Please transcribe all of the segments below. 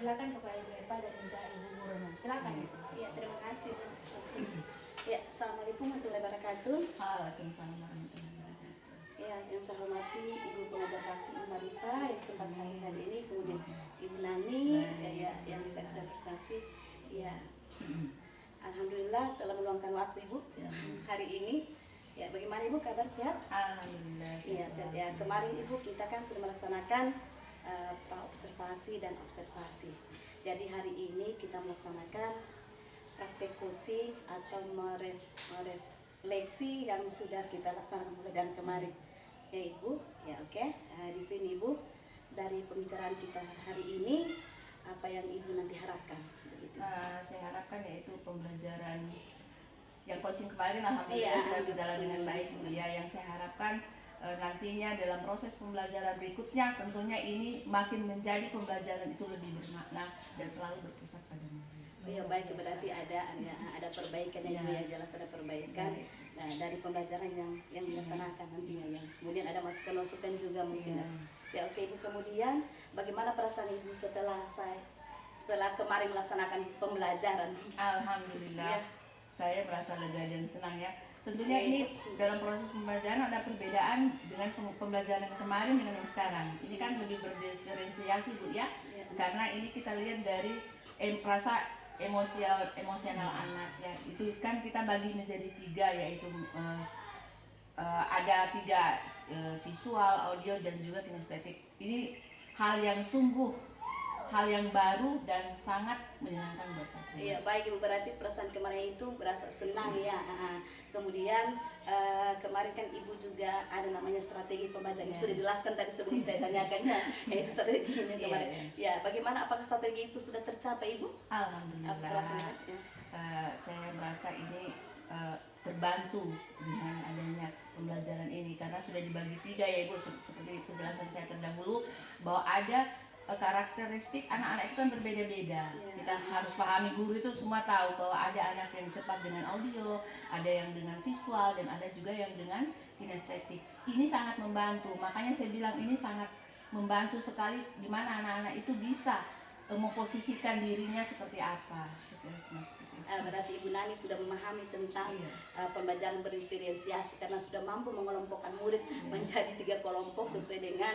persilakan kepada Ibu Eva dan juga Ibu Burono. Silakan Ibu. Ya, terima kasih. Ya, assalamualaikum warahmatullahi wabarakatuh. Waalaikumsalam warahmatullahi wabarakatuh. Ya, yang saya hormati Ibu Pengajar Bakti Marifa yang sempat hadir hari ini, kemudian Ibu Nani, yang saya sudah terkasih. Ya, alhamdulillah telah meluangkan waktu Ibu hari ini. Ya, bagaimana Ibu kabar, sehat? Alhamdulillah. Iya, sehat ya. Kemarin Ibu kita kan sudah melaksanakan observasi dan observasi. Jadi hari ini kita melaksanakan praktek coaching atau merefleksi yang sudah kita laksanakan mulai dari kemarin. Ya Ibu, ya oke. Di sini Ibu, dari pembicaraan kita hari ini, apa yang Ibu nanti harapkan? Begitu. Saya harapkan yaitu pembelajaran yang coaching kemarin alhamdulillah sudah berjalan dengan baik Bu ya. Yang saya harapkan nantinya dalam proses pembelajaran berikutnya tentunya ini makin menjadi pembelajaran itu lebih bermakna dan selalu berpusat pada murid. Ya baik, berarti ada perbaikan ya Ibu, yang jelas ada perbaikan. Nah, dari pembelajaran yang dilaksanakan nantinya ya. Kemudian ada masukan-masukan juga mungkin. Ya oke Ibu, kemudian bagaimana perasaan Ibu setelah kemarin melaksanakan pembelajaran? Alhamdulillah. Saya merasa lega dan senang ya. Tentunya ini dalam proses pembelajaran ada perbedaan dengan pembelajaran kemarin dengan yang sekarang. Ini kan lebih berdiferensiasi Bu ya. Karena ini kita lihat dari rasa emosional anak ya. Itu kan kita bagi menjadi 3, yaitu ada 3 visual, audio dan juga kinestetik. Ini hal yang baru dan sangat menyenangkan buat saya. Iya baik Ibu, berarti perasaan kemarin itu berasa senang ya. Kemudian kemarin kan Ibu juga ada namanya strategi pembelajaran. Ibu sudah jelaskan tadi sebelum saya tanyakan ya, yaitu strategi ini kemarin. Ya, bagaimana, apakah strategi itu sudah tercapai Ibu? Alhamdulillah. Saya merasa ini terbantu dengan adanya pembelajaran ini karena sudah dibagi 3 ya Ibu, seperti penjelasan saya terdahulu bahwa ada karakteristik anak-anak itu kan berbeda-beda. Kita harus pahami, guru itu semua tahu bahwa ada anak yang cepat dengan audio, ada yang dengan visual, dan ada juga yang dengan kinestetik. Ini sangat membantu, makanya saya bilang ini sangat membantu sekali di mana anak-anak itu bisa memposisikan dirinya seperti apa. Berarti Ibu Nani sudah memahami tentang pembelajaran berdiferensiasi karena sudah mampu mengelompokkan murid menjadi 3 kelompok sesuai dengan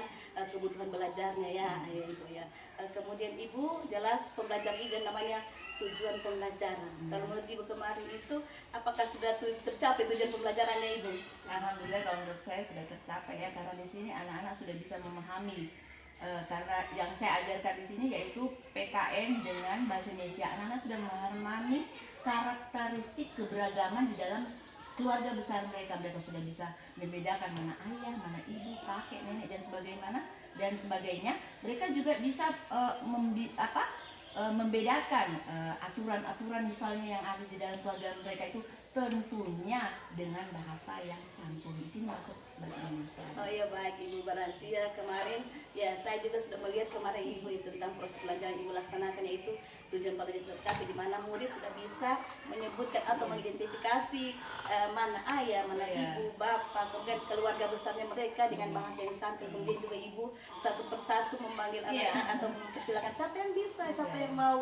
kebutuhan belajarnya ya Ibu ya. Kemudian Ibu jelas pembelajaran ini dan namanya tujuan pembelajaran. Kalau menurut Ibu kemarin itu apakah sudah tercapai tujuan pembelajarannya Ibu? Alhamdulillah kalau menurut saya sudah tercapai ya, karena di sini anak-anak sudah bisa memahami. Karena yang saya ajarkan di sini yaitu PKN dengan bahasa Indonesia. Anak-anak sudah memahami karakteristik keberagaman di dalam keluarga besar mereka. Mereka sudah bisa membedakan mana ayah, mana ibu, kakek, nenek dan sebagainya. Mereka juga bisa membedakan aturan-aturan misalnya yang ada di dalam keluarga mereka itu tentunya dengan bahasa yang santun. Di sini masuk bahasa Indonesia. Oh iya baik Ibu, berarti ya kemarin ya saya juga sudah melihat kemarin Ibu itu tentang proses pelajaran Ibu laksanakan, yaitu tujuan pelajaran sudah tercapai di mana murid sudah bisa menyebutkan atau mengidentifikasi mana ayah, mana ibu, bapak, kemudian keluarga besarnya mereka dengan bahasa yang santun. Kemudian juga Ibu satu persatu memanggil anak-anak atau mempersilakan siapa yang bisa, siapa yang mau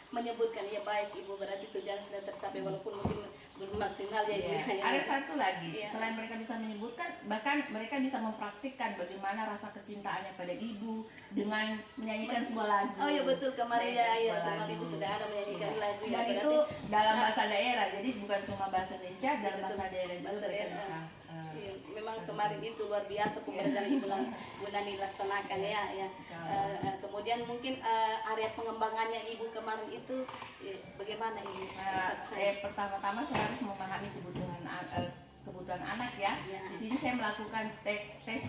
menyebutkan. Ya baik Ibu, berarti tujuan sudah tercapai walaupun mungkin belum maksimal ya Ibu. Ada satu lagi, selain mereka bisa menyebutkan, bahkan mereka bisa mempraktikkan bagaimana rasa kecintaannya pada ibu dengan menyanyikan sebuah lagu. Oh iya betul, kemarin ya kemarin Ibu sudah ada menyanyikan lagu dan ya, itu dalam bahasa daerah, jadi bukan cuma bahasa Indonesia, dalam bahasa daerah juga mereka bisa. Memang kemarin itu luar biasa pembelajaran Ibu Nani laksanakan ya. Kemudian mungkin area pengembangannya Ibu kemarin itu bagaimana Ibu? Pertama-tama saya harus memahami kebutuhan anak ya. Di sini saya melakukan tes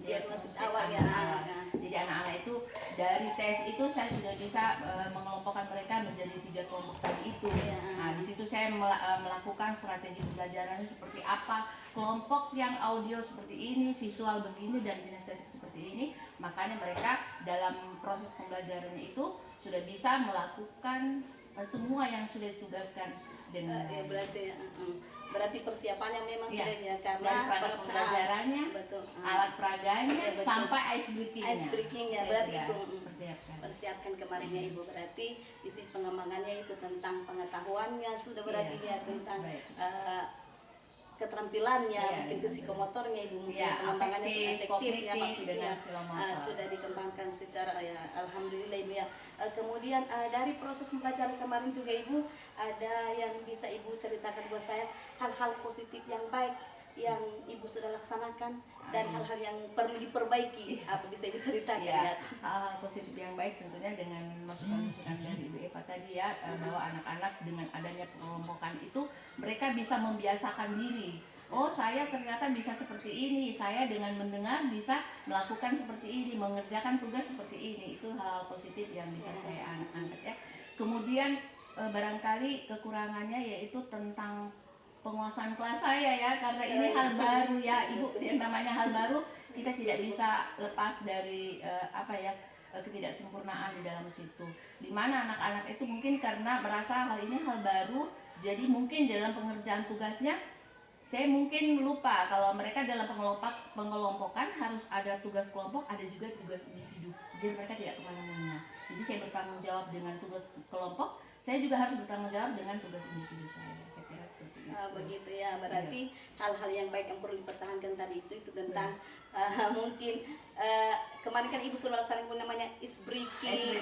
diagnosis awal ya. Jadi anak-anak itu dari tes itu saya sudah bisa mengelompokkan mereka menjadi 3 kelompok tadi itu. Nah di situ saya melakukan strategi pembelajarannya seperti apa. Kelompok yang audio seperti ini, visual begini, dan kinestetik seperti ini. Makanya mereka dalam proses pembelajarannya itu sudah bisa melakukan semua yang sudah ditugaskan dengan berarti berarti persiapannya memang Iya, sudah ya karena daripada pembelajarannya, betul. alat peraganya, Ya, betul. sampai ice breakingnya. Ice breakingnya, Saya berarti sudah itu persiapkan. persiapkan kemarin ya Ibu, berarti isi pengembangannya itu tentang pengetahuannya sudah berarti Iya. ya tentang Baik. keterampilannya, Iya, mungkin iya, psikomotornya Ibu, mungkin Iya, pengembangannya sudah afektif, efektif ya Pak, kognitif dengan ya, psikomotor. sudah dikembangkan secara ya alhamdulillah Ibu ya. Kemudian dari proses pembelajaran kemarin juga Ibu, ada yang bisa Ibu ceritakan buat saya hal-hal positif yang baik yang Ibu sudah laksanakan dan hal-hal yang perlu diperbaiki, apa bisa Ibu ceritakan ya? Ya, hal-hal positif yang baik tentunya dengan masukan-masukan dari Ibu Eva tadi ya, bahwa anak-anak dengan adanya pengelompokan itu mereka bisa membiasakan diri. Oh, saya ternyata bisa seperti ini. Saya dengan mendengar bisa melakukan seperti ini, mengerjakan tugas seperti ini. Itu hal positif yang bisa saya angkat ya. Kemudian barangkali kekurangannya yaitu tentang penguasaan kelas saya ya, karena ini hal baru ya Ibu, yang namanya hal baru kita tidak bisa lepas dari ketidaksempurnaan di dalam situ, dimana anak-anak itu mungkin karena merasa hal ini hal baru, jadi mungkin dalam pengerjaan tugasnya saya mungkin lupa kalau mereka dalam pengelompokan harus ada tugas kelompok, ada juga tugas individu, jadi mereka tidak kemana-mana. Jadi saya bertanggung jawab dengan tugas kelompok, saya juga harus bertanggung jawab dengan tugas individu saya kira seperti itu. Begitu ya, berarti hal-hal yang baik yang perlu dipertahankan tadi itu tentang mungkin kemarin kan Ibu sudah melaksanakan namanya ice breaking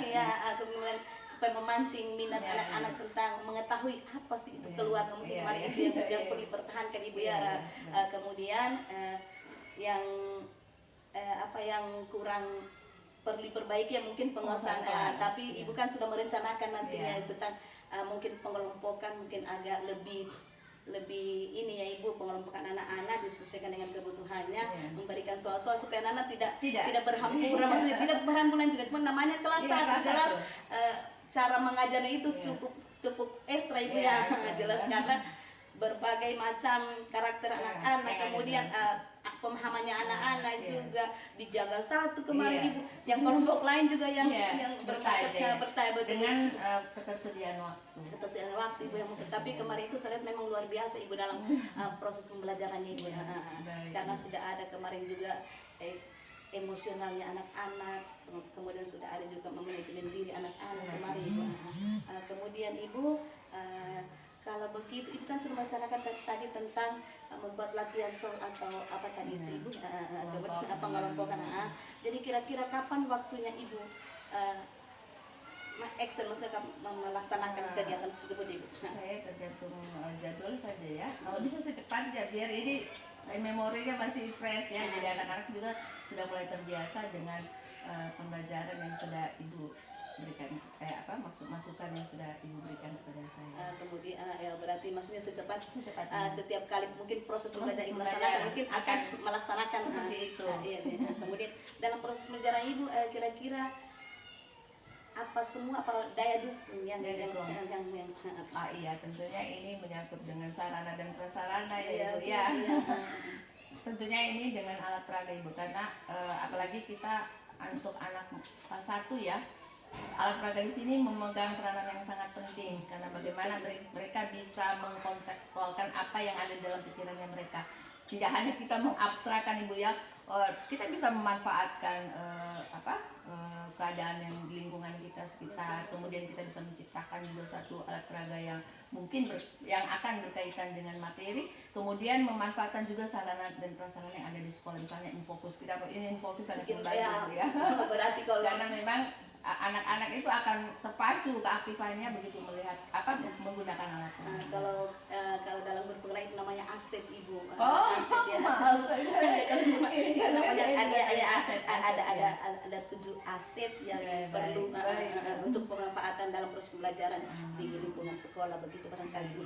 ya, kemudian supaya memancing minat anak-anak tentang mengetahui apa sih itu keluarga, mungkin kemarin itu yang sudah perlu dipertahankan Ibu ya. Kemudian yang yang kurang perlu diperbaiki ya mungkin penguasaan, tapi Ibu kan sudah merencanakan nantinya tentang mungkin pengelompokan mungkin agak lebih ini ya Ibu, pengelompokan anak-anak disesuaikan dengan kebutuhannya, memberikan soal-soal supaya anak tidak berhamburan, maksudnya tidak berhamburan juga, cuma namanya kelas 1 jelas cara mengajarnya itu cukup ekstra Ibu ya, jelas karena berbagai macam karakter anak-anak, kemudian pemahamannya anak-anak juga dijaga satu kemarin Ibu, yang kelompok lain juga yang bertanya dengan ketersediaan waktu Ibu yang mungkin, tapi kemarin itu saya lihat memang luar biasa Ibu dalam proses pembelajarannya Ibu. Karena sudah ada kemarin juga emosionalnya anak-anak, kemudian sudah ada juga manajemen diri anak-anak kemarin Ibu. Kemudian Ibu kalau begitu Ibu kan sudah merencanakan tadi tentang membuat latihan soal atau apa tadi itu Ibu, kemudian pengelompokan. Jadi kira-kira kapan waktunya Ibu maksudnya melaksanakan kegiatan tersebut Ibu? Saya tergantung jadwal saja ya. Kalau bisa secepatnya biar ini memorinya masih fresh ya. Jadi anak-anak juga sudah mulai terbiasa dengan pembelajaran yang sudah Ibu berikan, masukan yang sudah Ibu berikan kepada saya. Kemudian ya berarti maksudnya secepatnya setiap kali mungkin proses pembelajaran Ibu melaksanakan mungkin akan melaksanakan seperti itu. Kemudian dalam proses pembelajaran Ibu kira-kira apa daya dukung yang iya, tentunya ini menyangkut dengan sarana dan prasarana ya Ibu ya. Tentunya ini dengan alat peraga Ibu, karena apalagi kita untuk anak kelas 1 ya, alat peraga di sini memegang peranan yang sangat penting, karena bagaimana mereka bisa mengkontekstualkan apa yang ada dalam pikirannya mereka. Tidak hanya kita mengabstrakan Ibu ya, kita bisa memanfaatkan keadaan yang di lingkungan kita sekitar, kemudian kita bisa menciptakan juga satu alat peraga yang mungkin yang akan berkaitan dengan materi, kemudian memanfaatkan juga sarana dan prasarana yang ada di sekolah, misalnya Infokus. Ini Infokus sangat membantu ya. Berarti kalau karena memang anak-anak itu akan terpacu keaktifannya begitu melihat menggunakan alat. Kalau dalam berpengerai itu namanya aset Ibu. Aset ya. Ada 7 aset yang perlu untuk pemanfaatan dalam proses pembelajaran di lingkungan sekolah begitu barangkali Ibu.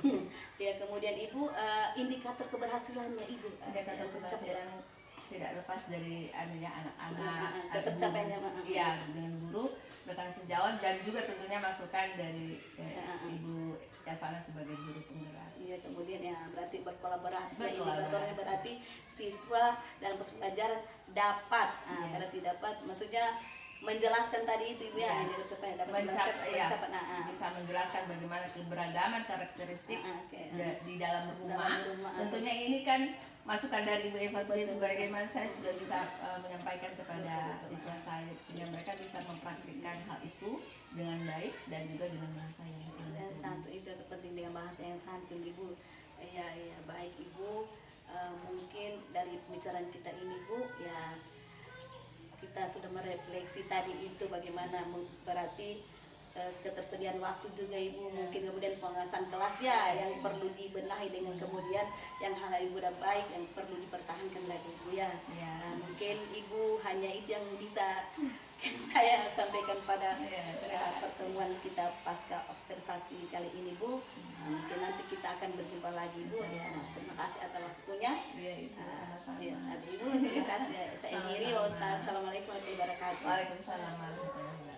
Ya, kemudian Ibu indikator keberhasilannya Ibu. Indikator keberhasilan tidak lepas dari anak-anak, tercapainya iya, dengan guru, rekan sejawat, dan juga tentunya masukan dari Ibu Evana sebagai guru penggerak. Iya, kemudian ya berarti berkolaborasi. Indikatornya berarti siswa dalam proses pembelajaran dapat, berarti dapat, maksudnya menjelaskan tadi itu Ibu ya, Ya. supaya dapat Bisa menjelaskan bagaimana keberagaman karakteristik oke. di dalam rumah. Dalam rumah. Tentunya ini kan masukan dari Ibu Eva sendiri, sebagaimana saya sudah bisa menyampaikan kepada siswa saya, sehingga mereka bisa mempraktikkan hal itu dengan baik dan juga dengan bahasa yang Dan santun. santun itu penting, dengan bahasa yang santun Ibu. Ya, baik Ibu. Mungkin dari pembicaraan kita ini Bu, ya kita sudah merefleksi tadi itu bagaimana berarti ketersediaan waktu juga Ibu, mungkin kemudian pengawasan kelas ya yang perlu dibenahi, dengan kemudian yang hal Ibu udah baik yang perlu dipertahankan lagi Ibu ya. Nah, mungkin Ibu hanya itu yang bisa saya sampaikan pada pertemuan kita pasca observasi kali ini Bu. Mungkin nanti kita akan berjumpa lagi Bu. Terima kasih atas waktunya. Sama-sama. Ibu, terima kasih. Saya akhiri. Wassalamualaikum warahmatullahi wabarakatuh. Waalaikumsalam warahmatullahi wabarakatuh.